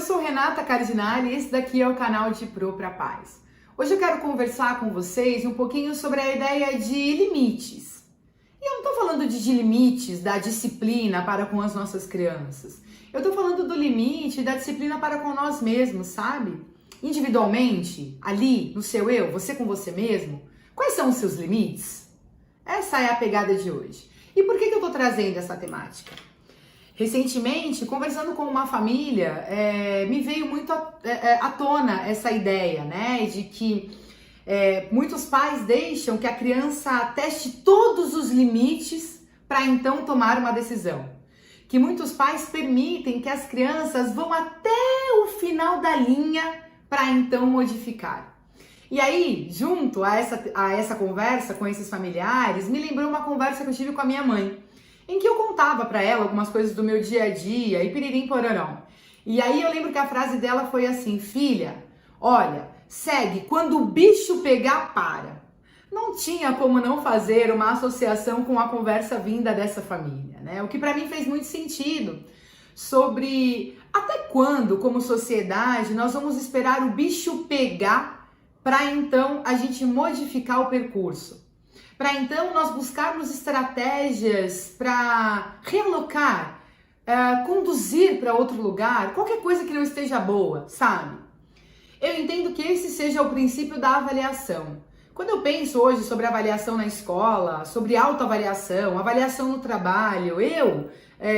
sou Renata Cardinale e esse daqui é o canal de Pro pra Paz. Hoje eu quero conversar com vocês um pouquinho sobre a ideia de limites. E eu não tô falando de limites da disciplina para com as nossas crianças. Eu tô falando do limite da disciplina para com nós mesmos, sabe? Individualmente, ali, no seu eu, você com você mesmo, quais são os seus limites? Essa é a pegada de hoje. E por que eu tô trazendo essa temática? Recentemente, conversando com uma família, me veio muito à tona essa ideia, né, de que muitos pais deixam que a criança teste todos os limites para então tomar uma decisão. Que muitos pais permitem que as crianças vão até o final da linha para então modificar. E aí, junto a essa conversa com esses familiares, me lembrou uma conversa que eu tive com a minha mãe, em que eu contava para ela algumas coisas do meu dia a dia e piririm pororó. E aí eu lembro que a frase dela foi assim: filha, olha, segue, quando o bicho pegar, para. Não tinha como não fazer uma associação com a conversa vinda dessa família, né? O que para mim fez muito sentido sobre até quando, como sociedade, nós vamos esperar o bicho pegar para então a gente modificar o percurso. Para então nós buscarmos estratégias para realocar, conduzir para outro lugar, qualquer coisa que não esteja boa, sabe? Eu entendo que esse seja o princípio da avaliação. Quando eu penso hoje sobre avaliação na escola, sobre autoavaliação, avaliação no trabalho,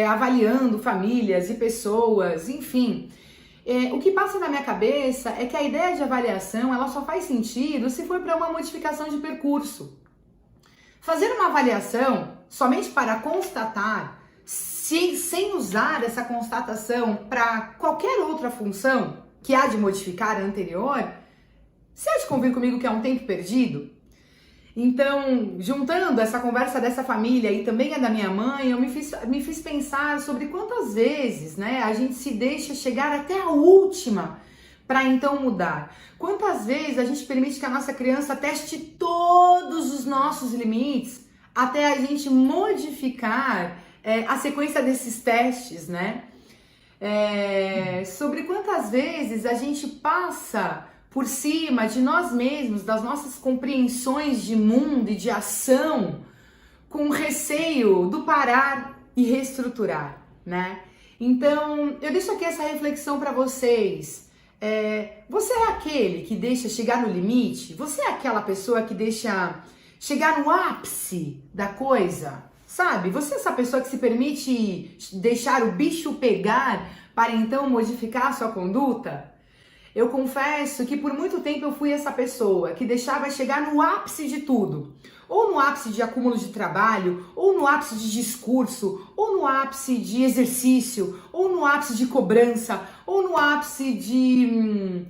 avaliando famílias e pessoas, enfim, o que passa na minha cabeça é que a ideia de avaliação ela só faz sentido se for para uma modificação de percurso. Fazer uma avaliação somente para constatar, sem usar essa constatação para qualquer outra função que há de modificar a anterior, você há de convir comigo que é um tempo perdido? Então, juntando essa conversa dessa família e também a da minha mãe, eu me fiz pensar sobre quantas vezes, né, a gente se deixa chegar até a última para então mudar. Quantas vezes a gente permite que a nossa criança teste todos os nossos limites até a gente modificar a sequência desses testes, né? Sobre quantas vezes a gente passa por cima de nós mesmos, das nossas compreensões de mundo e de ação, com receio do parar e reestruturar, né? Então, eu deixo aqui essa reflexão para vocês. Você é aquele que deixa chegar no limite? Você é aquela pessoa que deixa chegar no ápice da coisa? Sabe? Você é essa pessoa que se permite deixar o bicho pegar para então modificar a sua conduta? Eu confesso que por muito tempo eu fui essa pessoa que deixava chegar no ápice de tudo. Ou no ápice de acúmulo de trabalho, ou no ápice de discurso, ou no ápice de exercício, ou no ápice de cobrança, ou no ápice de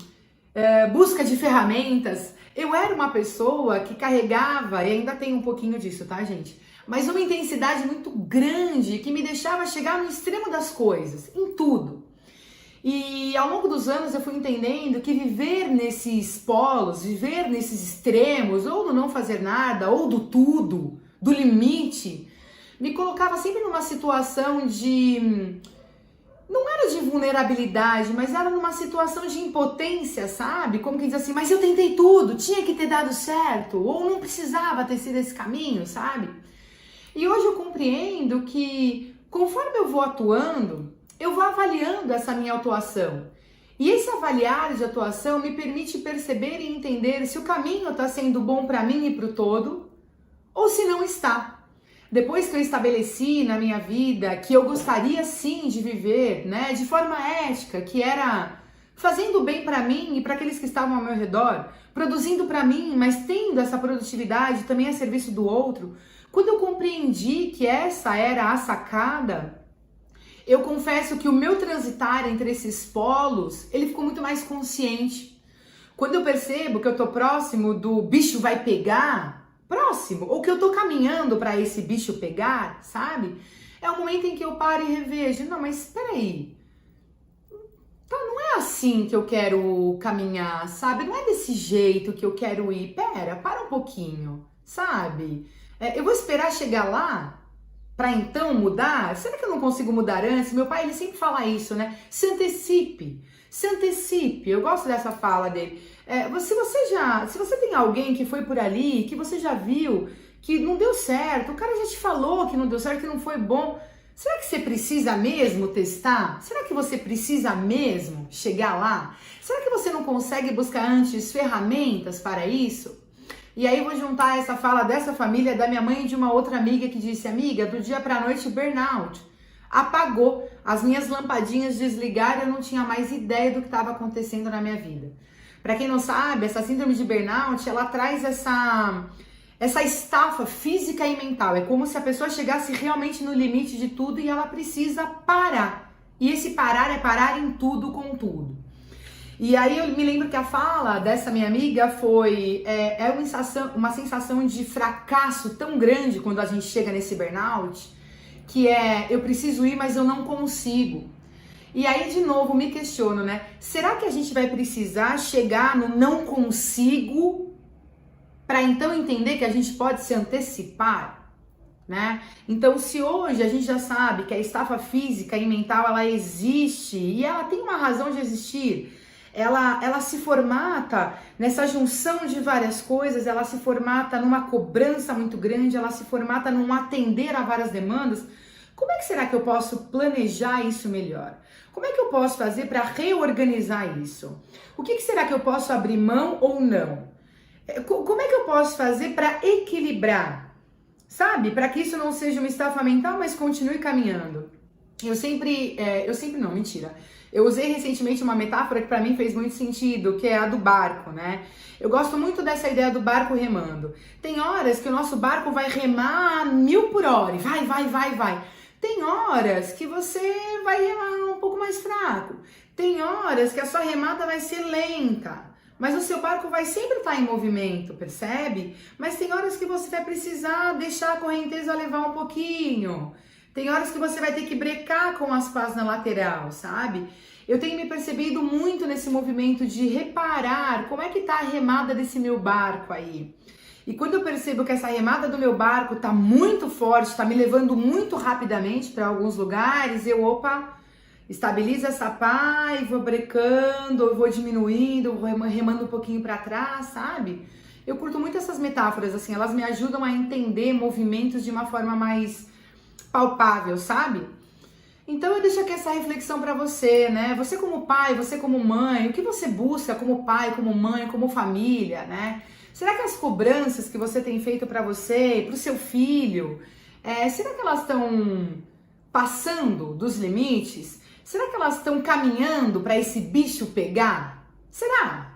busca de ferramentas. Eu era uma pessoa que carregava, e ainda tem um pouquinho disso, tá, gente? Mas uma intensidade muito grande que me deixava chegar no extremo das coisas, em tudo. E ao longo dos anos eu fui entendendo que viver nesses polos, viver nesses extremos, ou do não fazer nada, ou do tudo, do limite, me colocava sempre numa situação de... não era de vulnerabilidade, mas era numa situação de impotência, sabe? Como quem diz assim, mas eu tentei tudo, tinha que ter dado certo, ou não precisava ter sido esse caminho, sabe? E hoje eu compreendo que conforme eu vou atuando, eu vou avaliando essa minha atuação. E esse avaliar de atuação me permite perceber e entender se o caminho está sendo bom para mim e para o todo, ou se não está. Depois que eu estabeleci na minha vida que eu gostaria sim de viver, né, de forma ética, que era fazendo bem para mim e para aqueles que estavam ao meu redor, produzindo para mim, mas tendo essa produtividade também a serviço do outro, quando eu compreendi que essa era a sacada, eu confesso que o meu transitar entre esses polos, ele ficou muito mais consciente. Quando eu percebo que eu tô próximo do bicho vai pegar, próximo, ou que eu tô caminhando para esse bicho pegar, sabe? É o momento em que eu paro e revejo, não, mas peraí, tá, não é assim que eu quero caminhar, sabe? Não é desse jeito que eu quero ir. Para um pouquinho, sabe? Eu vou esperar chegar lá? para então mudar? Será que eu não consigo mudar antes? Meu pai, ele sempre fala isso, né? Se antecipe. Se antecipe. Eu gosto dessa fala dele. Se você tem alguém que foi por ali, que você já viu, que não deu certo, o cara já te falou que não deu certo, que não foi bom. Será que você precisa mesmo testar? Será que você precisa mesmo chegar lá? Será que você não consegue buscar antes ferramentas para isso? E aí vou juntar essa fala dessa família, da minha mãe e de uma outra amiga que disse: amiga, do dia pra noite burnout. Apagou, as minhas lampadinhas desligaram, eu não tinha mais ideia do que estava acontecendo na minha vida. Para quem não sabe, essa síndrome de burnout, ela traz essa estafa física e mental. É como se a pessoa chegasse realmente no limite de tudo e ela precisa parar. E esse parar é parar em tudo com tudo. E aí eu me lembro que a fala dessa minha amiga foi uma sensação de fracasso tão grande quando a gente chega nesse burnout, que eu preciso ir, mas eu não consigo. E aí de novo me questiono, né? Será que a gente vai precisar chegar no não consigo para então entender que a gente pode se antecipar, né? Então, se hoje a gente já sabe que a estafa física e mental, ela existe e ela tem uma razão de existir, ela se formata nessa junção de várias coisas, ela se formata numa cobrança muito grande, ela se formata num atender a várias demandas. Como é que será que eu posso planejar isso melhor? Como é que eu posso fazer para reorganizar isso? O que será que eu posso abrir mão ou não? Como é que eu posso fazer para equilibrar? Sabe? Para que isso não seja uma estafa mental, mas continue caminhando. Eu usei recentemente uma metáfora que para mim fez muito sentido, que é a do barco, né? Eu gosto muito dessa ideia do barco remando. Tem horas que o nosso barco vai remar 1000 por hora, vai. Tem horas que você vai remar um pouco mais fraco. Tem horas que a sua remada vai ser lenta. Mas o seu barco vai sempre estar em movimento, percebe? Mas tem horas que você vai precisar deixar a correnteza levar um pouquinho. Tem horas que você vai ter que brecar com as pás na lateral, sabe? Eu tenho me percebido muito nesse movimento de reparar como é que tá a remada desse meu barco aí. E quando eu percebo que essa remada do meu barco tá muito forte, tá me levando muito rapidamente para alguns lugares, estabiliza essa pá e vou brecando, eu vou diminuindo, eu vou remando um pouquinho para trás, sabe? Eu curto muito essas metáforas, assim, elas me ajudam a entender movimentos de uma forma mais palpável, sabe? Então eu deixo aqui essa reflexão para você, né? Você como pai, você como mãe, o que você busca como pai, como mãe, como família, né? Será que as cobranças que você tem feito para você, para o seu filho, será que elas estão passando dos limites? Será que elas estão caminhando para esse bicho pegar? Será?